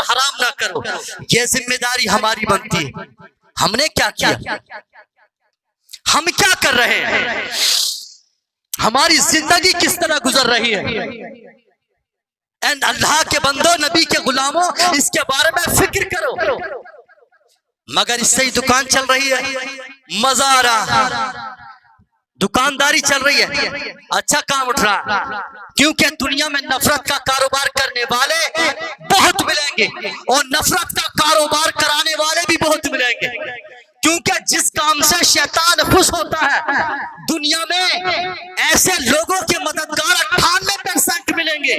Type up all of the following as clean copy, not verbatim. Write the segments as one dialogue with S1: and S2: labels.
S1: हराम ना करो, ये जिम्मेदारी हमारी बनती है। हमने क्या किया, हम क्या कर रहे हैं, हमारी जिंदगी किस तरह गुजर रही है। एंड अल्लाह के बंदो, नबी के गुलामों, इसके बारे में फिक्र करो। मगर इससे ही दुकान चल रही है, मजा आ रहा, दुकानदारी चल रही है, अच्छा काम उठ रहा, क्योंकि दुनिया में नफरत का कारोबार करने वाले बहुत मिलेंगे और नफरत का कारोबार कराने वाले भी बहुत मिलेंगे। क्योंकि जिस काम से शैतान खुश होता है, दुनिया में ऐसे लोगों के मददगार 98% मिलेंगे,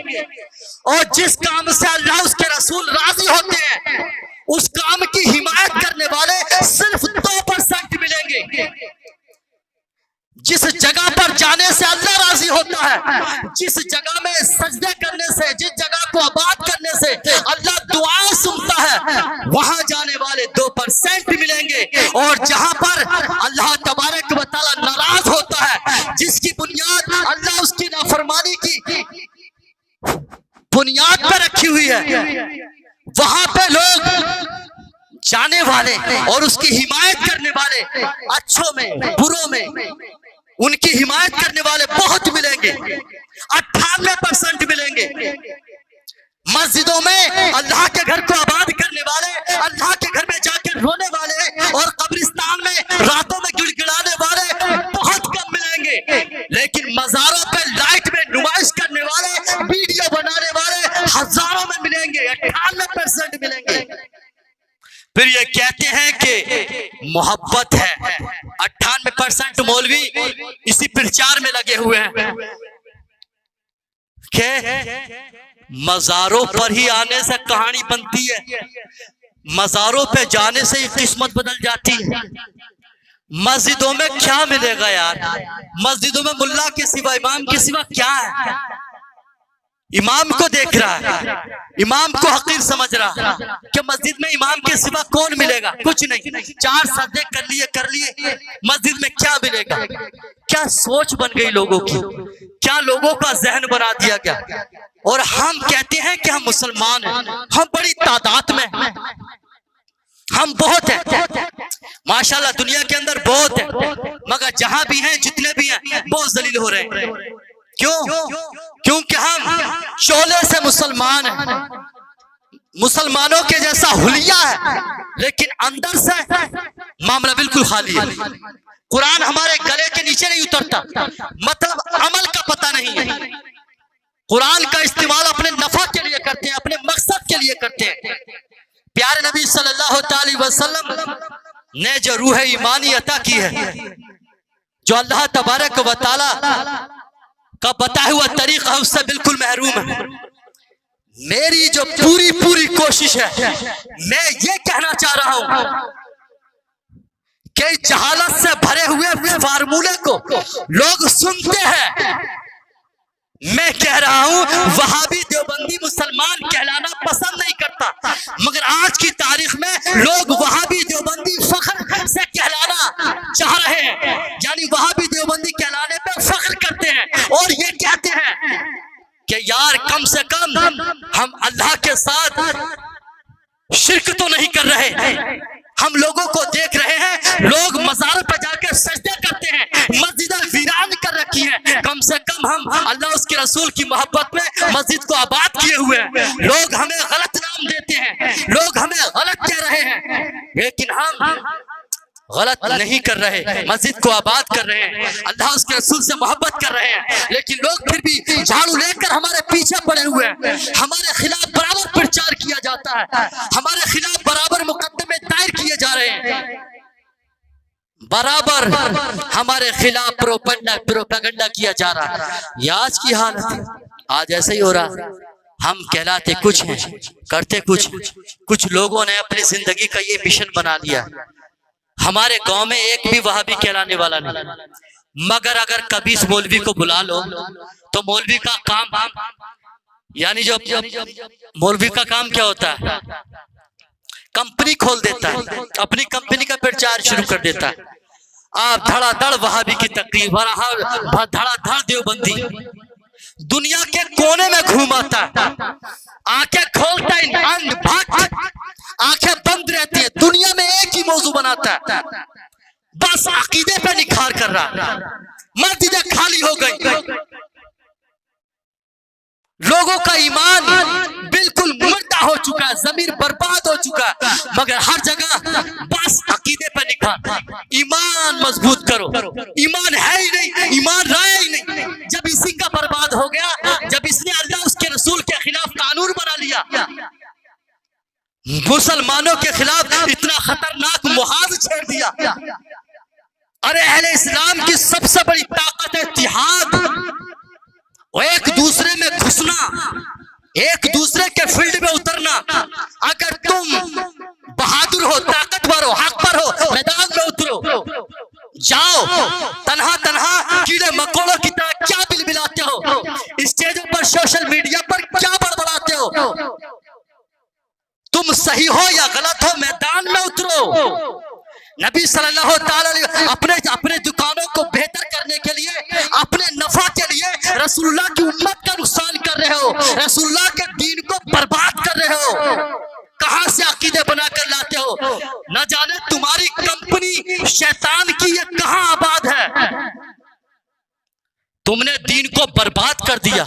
S1: और जिस काम से अल्लाह उसके रसूल राजी होते हैं, उस काम की हिमायत करने वाले सिर्फ 2% मिलेंगे। जिस जगह पर जाने से अल्लाह राजी होता है, जिस जगह में सजदे करने से, जिस जगह को आबाद करने से अल्लाह दुआएं सुनता है, वहां जाने वाले 2% मिलेंगे। और जहां पर अल्लाह तबारक व तआला नाराज होता है, जिसकी बुनियाद अल्लाह उसकी नाफरमानी की बुनियाद पर रखी हुई है, वहां पे लोग जाने वाले और उसकी हिमायत करने वाले, अच्छों में बुरों में उनकी हिमायत करने वाले बहुत मिलेंगे, 98% मिलेंगे। मस्जिदों में अल्लाह के घर को आबाद करने वाले, अल्लाह के घर में जाकर रोने वाले और कब्रिस्तान में रातों में गिड़गिड़ाने वाले बहुत कम मिलेंगे। लेकिन मज़ारों पे लाइट में नुमाइश करने वाले, वीडियो बनाने वाले हजारों में मिलेंगे, 98% मिलेंगे। फिर ये कहते हैं कि मोहब्बत है, 98% मौलवी इसी प्रचार में लगे हुए हैं कि मज़ारों पर ही आने से कहानी बनती है, मज़ारों पे जाने से ही किस्मत बदल जाती है। मस्जिदों में क्या मिलेगा यार, मस्जिदों में मुल्ला के सिवा, इमाम के सिवा क्या है। इमाम को देख रहा है, इमाम को हकीर समझ रहा है कि मस्जिद में इमाम के सिवा कौन मिलेगा, कुछ नहीं। 4 सजदे कर लिए, मस्जिद में क्या मिलेगा। क्या सोच बन गई लोगों की, क्या लोगों का जहन बना दिया गया। और हम कहते हैं कि हम मुसलमान हैं, हम बड़ी तादाद में हैं, हम बहुत हैं माशाल्लाह, दुनिया के अंदर बहुत है, मगर जहां भी हैं, जितने भी हैं, बहुत जलील हो रहे हैं। क्यों? क्योंकि हम चोले से मुसलमान हैं, मुसलमानों के जैसा हुलिया है, लेकिन अंदर से मामला बिल्कुल खाली है। कुरान हमारे गले के नीचे नहीं उतरता, मतलब अमल का पता नहीं है। कुरान का इस्तेमाल अपने नफा के लिए करते हैं, अपने मकसद के लिए करते हैं। प्यारे नबी सल्लल्लाहु अलैहि वसल्लम ने जो रूह ईमानी अता की है, जो अल्लाह तबारक व तआला का बताया हुआ तरीका है, उससे बिल्कुल महरूम है। मेरी जो पूरी कोशिश है, मैं ये कहना चाह रहा हूं कि जहालत से भरे हुए फार्मूले को लोग सुनते हैं। मैं कह रहा हूं वहाबी देवबंदी मुसलमान कहलाना पसंद नहीं करता, मगर आज की तारीख में लोग वहाबी देवबंदी फख्र से कहलाना चाह रहे हैं, यानी वहाबी देवबंदी कहलाने पे फख्र करते हैं और ये कहते हैं कि यार कम से कम हम अल्लाह के साथ शिर्क तो नहीं कर रहे। हम लोगों को देख रहे हैं, लोग मज़ार पर जाकर सजदे करते हैं, मस्जिदें वीरान कर रखी हैं। कम से कम हम अल्लाह उसके रसूल की मोहब्बत में मस्जिद को आबाद किए हुए हैं। लोग हमें गलत नाम देते हैं, लोग हमें गलत कह रहे हैं, लेकिन हम गलत नहीं कर रहे, मस्जिद को आबाद कर रहे हैं, अल्लाह उसके रसूल से मोहब्बत कर रहे हैं। लेकिन लोग फिर भी झाड़ू लेकर हमारे पीछे पड़े हुए हैं। हमारे खिलाफ बराबर प्रचार किया जाता है, हमारे खिलाफ बराबर मुकदमे दायर किए जा रहे हैं, बराबर हमारे खिलाफ प्रोपेगेंडा किया जा रहा है। ये आज की हालत है, आज ऐसे ही हो रहा है। हम कहलाते कुछ हैं, करते कुछ लोगों ने अपनी जिंदगी का ये मिशन बना लिया। हमारे गांव में एक भी वहाबी कहलाने वाला नहीं, मगर अगर कभी इस मौलवी को बुला लो तो मौलवी का काम, यानी जो मौलवी का काम क्या होता है, कंपनी खोल देता है, अपनी कंपनी का प्रचार शुरू कर देता है। आप धड़ाधड़ वहाबी की तकरीर, धड़ाधड़ देवबंदी, दुनिया के कोने में घूमाता है, आंखें खोलता है, भाग आंखें बंद रहती है, दुनिया में एक ही मौजू बनाता है, बस अकीदे पे निखार कर रहा, मस्जिदें खाली हो गई, लोगों का ईमान बिल्कुल मुर्दा हो चुका है, जमीर बर्बाद हो चुका है, मगर हर जगह बस अकीदे पे निखार, ईमान मजबूत करो, ईमान है ही नहीं, ईमान रहा ही नहीं। जब इसी का बर्बाद हो गया, जब इसने अल्लाह उसके रसूल के खिलाफ कानून बना लिया, मुसलमानों के खिलाफ इतना खतरनाक मुहाज छेड़ दिया। अरे अहले इस्लाम की सबसे बड़ी ताकत है इत्तिहाद, एक दूसरे में घुसना, एक दूसरे के फील्ड में उतरना। अगर तुम बहादुर हो, ताकतवर हो, हक पर हो, मैदान में उतरो, जाओ, तन्हा तन्हा कीड़े मकोड़ों की तरह क्या बिलबिलाते हो, स्टेजों पर सोशल मीडिया पर क्या बड़बड़ाते हो, तुम सही हो या गलत हो, मैदान में उतरो। नबी सल्लल्लाहु अलैहि वसल्लम अपने दुकानों को बेहतर करने के लिए, अपने नफा के लिए रसूलुल्लाह की उम्मत का नुकसान कर रहे हो, रसूलुल्लाह के दीन को बर्बाद कर रहे हो। कहां से अकीदे बनाकर लाते हो? न जाने तुम्हारी कंपनी शैतान की ये कहां आबाद है। तुमने दीन को बर्बाद कर दिया,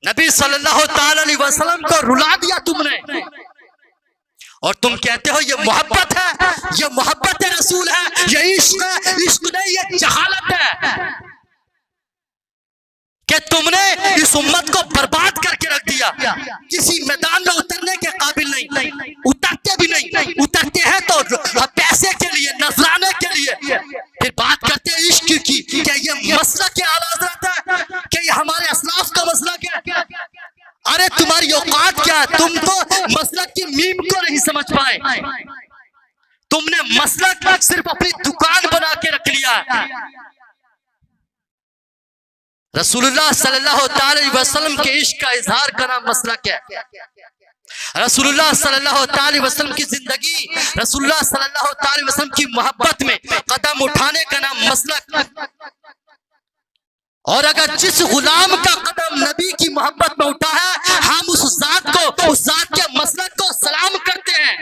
S1: नबी सल्लल्लाहु अलैहि वसल्लम को रुला दिया तुमने, और तुम कहते हो ये मोहब्बत है, ये मोहब्बत रसूल है, ये इश्क है। इश्क नहीं, ये जहालत है कि तुमने इस उम्मत को बर्बाद करके रख दिया, किसी मैदान में उतरने के काबिल नहीं, उतरते भी नहीं, उतरते हैं तो पैसे के लिए, नजराने के लिए। फिर बात करते हैं इश्क की, क्या ये मसला के आला हज़रत है, क्या ये हमारे असलाफ का मसला क्या? अरे तुम्हारी औकात क्या है? तुम तो मसलक की मीम को नहीं समझ पाए, तुमने मसलक सिर्फ अपनी दुकान बना के रख लिया। रसूलुल्लाह सल्लल्लाहु अलैहि वसल्लम के इश्क का इजहार का नाम मसलक है। रसूलुल्लाह सल्लल्लाहु अलैहि वसल्लम की जिंदगी, रसूलुल्लाह सल्लल्लाहु अलैहि वसल्लम की मोहब्बत में कदम उठाने का नाम मसलक। और अगर जिस गुलाम का कदम नबी की मोहब्बत में उठा है, हम उस जात के मसलक को सलाम करते हैं।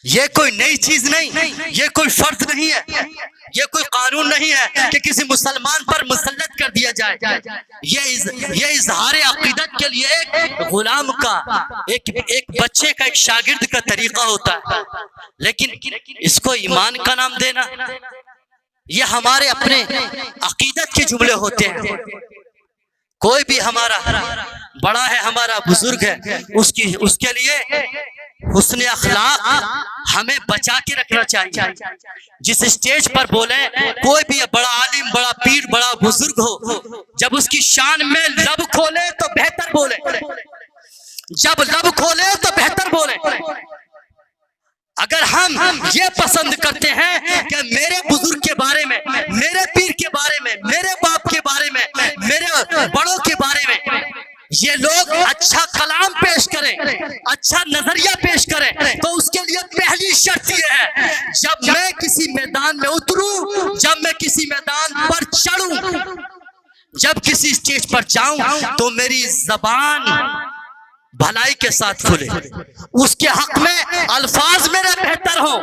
S1: ये कोई नई चीज नहीं, ये कोई फर्ज नहीं है, ये कोई कानून नहीं है कि किसी मुसलमान पर मुसल्लत कर दिया जाए। ये इजहार अकीदत के लिए एक गुलाम का, एक बच्चे का, एक शागिर्द का तरीका होता है, लेकिन इसको ईमान का नाम देना, ये हमारे अपने अकीदत के जुमले होते हैं। कोई भी हमारा बड़ा है, हमारा बुजुर्ग है, उसके लिए हुस्न अखलाक हमें बचा के रखना चाहिए। जिस स्टेज पर बोले, कोई भी बड़ा आलिम, बड़ा पीर, बड़ा बुजुर्ग हो, जब उसकी शान में लब खोले तो बेहतर बोले, जब लब खोले तो बेहतर बोले। अगर हम ये पसंद करते हैं कि मेरे बुजुर्ग के बारे में, मेरे पीर के बारे में, मेरे बाप के बारे में, मेरे बड़ों के बारे में ये लोग अच्छा कलाम पेश करें, अच्छा नजरिया पेश करें, तो उसके लिए पहली शर्त ये है, जब मैं किसी मैदान में उतरूं, जब मैं किसी मैदान पर चढ़ूं, जब किसी स्टेज पर जाऊं, तो मेरी जबान भलाई के साथ खुले, उसके हक में अल्फाज मेरे बेहतर हो,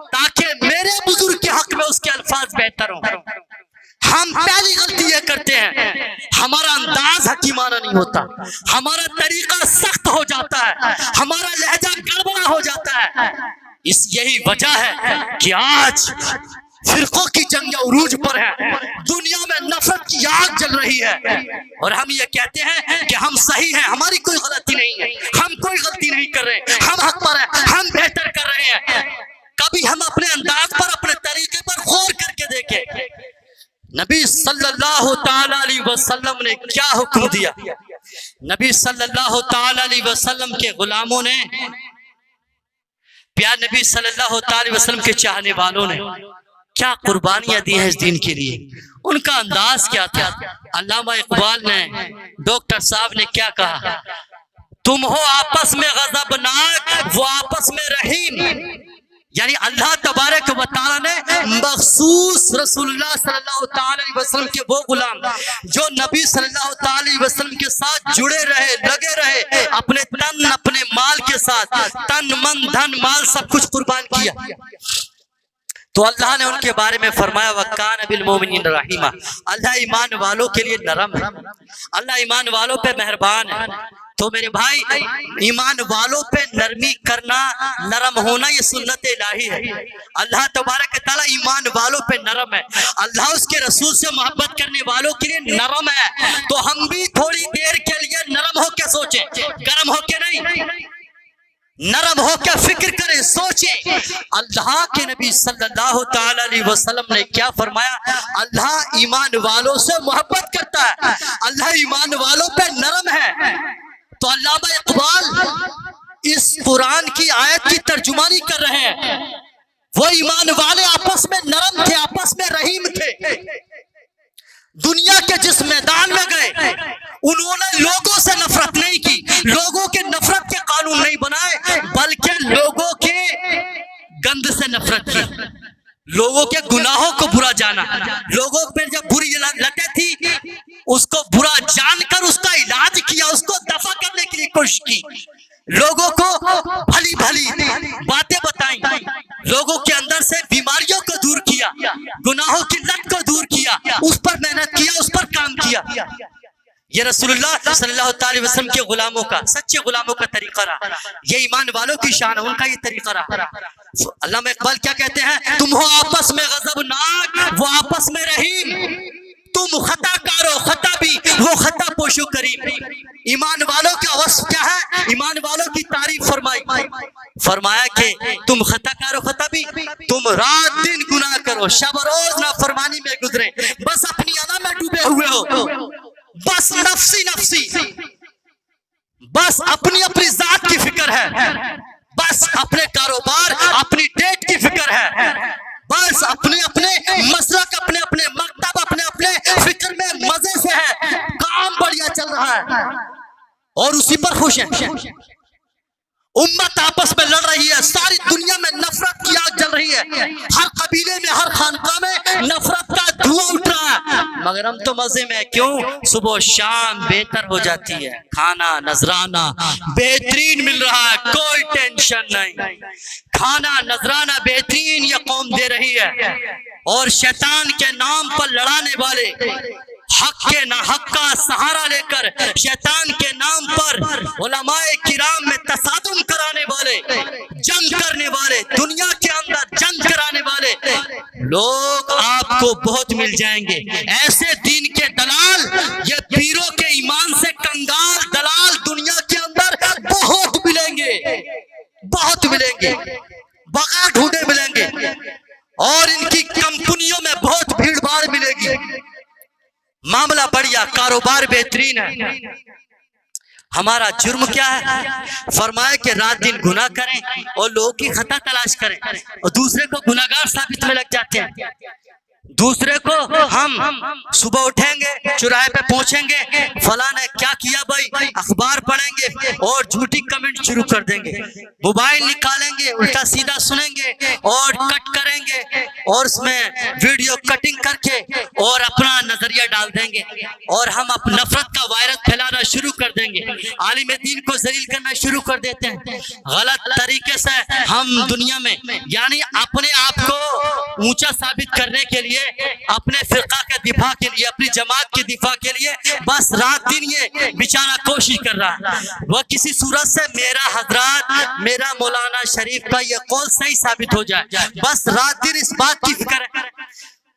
S1: ताकि मेरे बुजुर्ग के हक में उसके अल्फाज बेहतर हो। हम पहली गलती ये करते हैं, हमारा अंदाज हकीमाना नहीं होता, हमारा तरीका सख्त हो जाता है, हमारा लहजा गड़बड़ा हो जाता है। यही वजह है कि आज फिरकों की जंग उरूज पर है, दुनिया में नफरत की आग जल रही है, और हम ये कहते हैं कि हम सही हैं, हमारी कोई गलती नहीं है, हम कोई गलती नहीं कर रहे, हम हक पर हैं, हम बेहतर कर रहे हैं। कभी हम अपने अंदाज पर, अपने तरीके पर गौर करके देखें, नबी सल्लल्लाहु अलैहि वसल्लम ने क्या हुक्म दिया। नबी सल्लल्लाहु अलैहि वसल्लम के गुलामों ने, प्यार नबी सल्लल्लाहु अलैहि वसल्लम के चाहने वालों ने क्या कुर्बानियां दी हैं इस दीन के लिए, उनका अंदाज क्या था। अल्लामा इकबाल ने, डॉक्टर साहब ने क्या कहा, तुम हो आपस में गज़बनाक, वो आपस में रहीम। यानी अल्लाह तबारक व तआला ने मखसूस रसूलुल्लाह सल्लल्लाहु अलैहि वसल्लम के वो गुलाम जो नबी सल्लल्लाहु अलैहि वसल्लम के साथ जुड़े रहे, लगे रहे, अपने तन अपने माल के साथ तन मन धन माल सब कुछ कुर्बान किया। तो अल्लाह ने उनके बारे में फरमाया वकान बिल मोमिनीन रहीमा, अल्लाह ईमान वालों के लिए नरम है, अल्लाह ईमान वालों पे मेहरबान है। तो मेरे भाई, ईमान वालों पे नरमी करना, नरम होना, ये सुन्नत इलाही है। अल्लाह तबारक व तआला ईमान वालों पे नरम है, अल्लाह उसके रसूल से मोहब्बत करने वालों के लिए नरम है। तो हम भी थोड़ी देर के लिए नरम होकर सोचें, गर्म होके नहीं, नरम होकर फिक्र करें, सोचें अल्लाह के नबी सल्लल्लाहु ताला अलैहि वसल्लम ने क्या फरमाया। अल्लाह ईमान वालों से मोहब्बत करता है, अल्लाह ईमान वालों पे नरम है। तो अल्लामा इकबाल इस कुरान की आयत की तर्जुमानी कर रहे हैं। वो ईमान वाले आपस में नरम थे, आपस में रहीम थे। दुनिया के जिस मैदान में गए, उन्होंने लोगों से नफरत नहीं की, लोगों के नफरत के कानून नहीं बनाए, बल्कि लोगों के गंद से नफरत की, लोगों के गुनाहों को बुरा जाना, लोगों पे जब बुरी लतें थी उसको बुरा जानकर उसका इलाज किया, उसको दफा करने के लिए कोशिश की, लोगों को भली भली बातें बताई, लोगों के अंदर से बीमारियों को दूर किया, गुनाहों की लत को दूर किया, उस पर मेहनत किया, उस पर काम किया। ये रसूलुल्लाह सल्लल्लाहु अलैहि वसल्लम के गुलामों का, सच्चे गुलामों का तरीका रहा। ये ईमान वालों की शान है, उनका ये तरीका रहा। अल्लामा इकबाल क्या कहते हैं, तुम हो आपस में गज़बनाक, वो आपस में रहीम, तुम खता कारो खता भी, वो खता पोशो करीम। ईमान वालों का वस्फ क्या है, ईमान वालों की तारीफ फरमाया कि तुम खता कारो खता भी, तुम रात दिन गुनाह करो, शब रोज नाफरमानी में गुजरे, बस अपनी अना में डूबे हुए हो, बस नफ्सी नफ्सी, बस अपनी अपनी जात की फिक्र है, बस अपने कारोबार अपनी डेट की फिक्र है, बस अपने अपने मसलक, अपने अपने मकतब, अपने अपने फिक्र में मजे से है, काम बढ़िया चल रहा है और उसी पर खुश है। उम्मत आपस में लड़ रही है, सारी दुनिया में नफरत की आग जल रही है, हर कबीले में, हर खानका में नफरत का धुआं उठ रहा है, मगर हम तो मजे में। क्यों? सुबह शाम बेहतर हो जाती है, खाना नजराना बेहतरीन मिल रहा है, कोई टेंशन नहीं, खाना नजराना बेहतरीन ये कौम दे रही है। और शैतान के नाम पर लड़ाने वाले, हक के ना हक का सहारा लेकर शैतान के नाम पर उलमाए किराम में तसादुम कराने वाले, जंग करने वाले, दुनिया के अंदर जंग कराने वाले लोग आपको बहुत मिल जाएंगे। ऐसे दीन के दलाल, ये पीरों के ईमान से कंगाल दलाल दुनिया के अंदर बहुत मिलेंगे, बहुत मिलेंगे, बगैर ढूंढे मिलेंगे, और इनकी कंपनियों में बहुत भीड़ भाड़ मिलेगी। मामला बढ़िया, कारोबार बेहतरीन है। हमारा जुर्म क्या है? फरमाया कि रात दिन गुनाह करें और लोगों की खता तलाश करें और दूसरे को गुनाहगार साबित में लग जाते हैं। दूसरे को हम सुबह उठेंगे, चौराहे पे पहुंचेंगे, फला ने क्या किया भाई, अखबार पढ़ेंगे और झूठी कमेंट शुरू कर देंगे, मोबाइल निकालेंगे, उल्टा सीधा सुनेंगे और कट करेंगे और उसमें वीडियो कटिंग करके और अपना नजरिया डाल देंगे और हम अपनी नफरत का वायरस फैलाना शुरू कर देंगे, आलिम दीन को जलील करना शुरू कर देते हैं। गलत तरीके से हम दुनिया में, यानी अपने आप को ऊंचा साबित करने के लिए, अपने फिरका के दिफा के लिए, अपनी जमात के दिफा के लिए बस रात दिन ये बेचारा कोशिश कर रहा है। वह किसी सूरत से मेरा हजरत, मेरा मौलाना शरीफ का ये कौल सही साबित हो जाए, बस रात दिन इस बात की फिक्र है,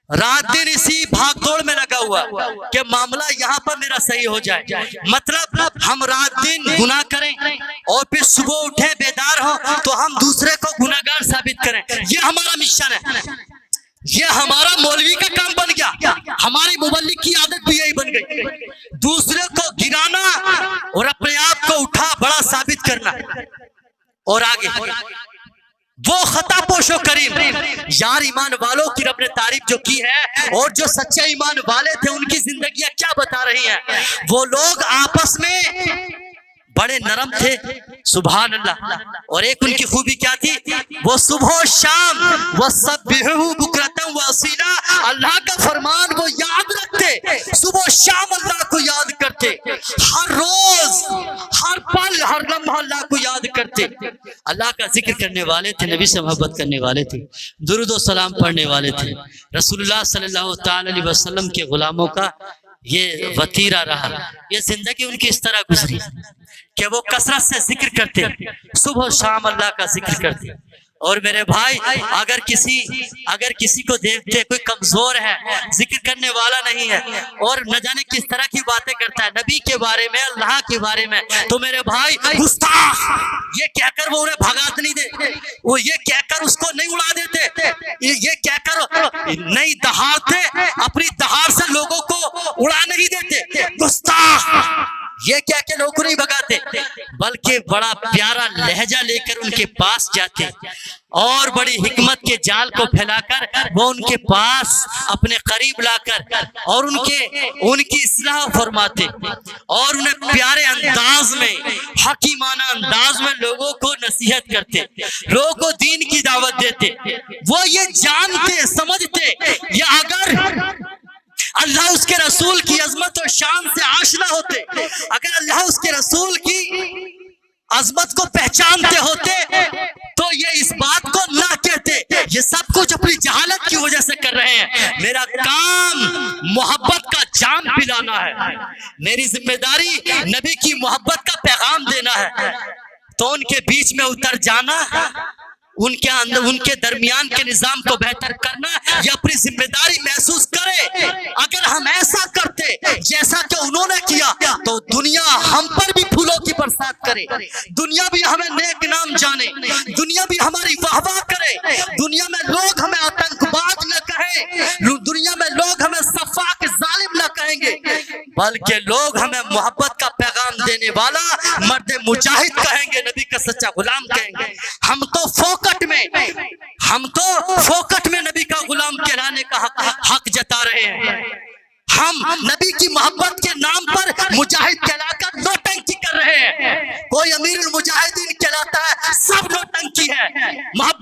S1: रात दिन इसी भागदौड़ में लगा हुआ कि मामला यहाँ पर मेरा सही हो जाए। मतलब हम रात दिन गुनाह करें और फिर सुबह उठे बेदार हो तो हम दूसरे को गुनाहगार साबित करें, ये हमारा मिशन है, ये हमारा मौलवी का काम बन गया, हमारी मुबल्लिग की आदत भी यही बन गई, दूसरे को गिराना और अपने आप को उठा बड़ा साबित करना। और आगे वो खता पोशो करीम, यार ईमान वालों की रब ने तारीफ जो की है और जो सच्चे ईमान वाले थे उनकी जिंदगियां क्या बता रही हैं। वो लोग आपस में बड़े नरम थे, सुभान अल्लाह। और एक उनकी खूबी क्या थी, वो सुबह शाम वो सब बुकरतम व असीला, अल्लाह का फरमान वो याद रखते, करते, सुबह शाम अल्लाह को याद करते, हर रोज हर पल हर लम्हा अल्लाह को याद करते, अल्लाह का जिक्र करने वाले थे, नबी से मोहब्बत करने वाले थे, दुरूद व सलाम पढ़ने वाले थे। रसूलुल्लाह सल्लल्लाहु अलैहि वसल्लम के गुलामों का ये वतीरा रहा, ये जिंदगी उनकी इस तरह गुजरी कि वो कसरत से जिक्र करते, सुबह शाम अल्लाह का जिक्र करते। और मेरे भाई, अगर किसी को देखते कोई कमजोर है, जिक्र करने वाला नहीं है और न जाने किस तरह की बातें करता है नबी के बारे में, अल्लाह के बारे में, तो मेरे भाई गुस्ताख ये कहकर वो उन्हें भगात नहीं दे, वो ये कहकर उसको नहीं उड़ा देते, ये कहकर नहीं दहाड़ते, अपनी दहाड़ से लोगों को उड़ा नहीं देते, गुस्ताख ये क्या के लोगों को नहीं भगाते, बल्कि बड़ा प्यारा लहजा लेकर उनके पास जाते और बड़ी हिकमत के जाल को फैलाकर वो उनके पास अपने करीब लाकर और उनकी इस्लाह फरमाते और उन्हें प्यारे अंदाज में, हकीमाना अंदाज में लोगों को नसीहत करते, लोगों को दीन की दावत देते। वो ये जानते समझते या अगर अल्लाह उसके रसूल की अजमत और शान से आशना होते, अगर अल्लाह उसके रसूल की अजमत को पहचानते होते तो ये इस बात को ना कहते, ये सब कुछ अपनी जहालत की वजह से कर रहे हैं। मेरा काम मोहब्बत का जाम पिलाना है, मेरी जिम्मेदारी नबी की मोहब्बत का पैगाम देना है, तो उनके बीच में उतर जाना, उनके अंदर उनके दरमियान के निजाम को बेहतर करना या अपनी जिम्मेदारी महसूस करे। अगर हम ऐसा करते जैसा कि उन्होंने किया तो दुनिया हम पर भी फूलों की बरसात करे, दुनिया भी हमें नेक नाम जाने, दुनिया भी हमारी वाहवाह करे, दुनिया में लोग हमें आतंकवाद न कहे, दुनिया में लोग हमें सफाक जालिम न कहेंगे, बल्कि लोग हमें मोहब्बत का पैगाम देने वाला मर्द मुजाहिद कहेंगे, नबी का सच्चा गुलाम कहेंगे। हम तो फोकट में नबी का गुलाम कहलाने का हक जता रहे हैं। हम नबी की मोहब्बत के नाम पर मुजाहिद कहलाकर नौटंकी कर रहे हैं। कोई अमीरुल मुजाहिदीन कहलाता है, सब नौटंकी है। मोहब्बत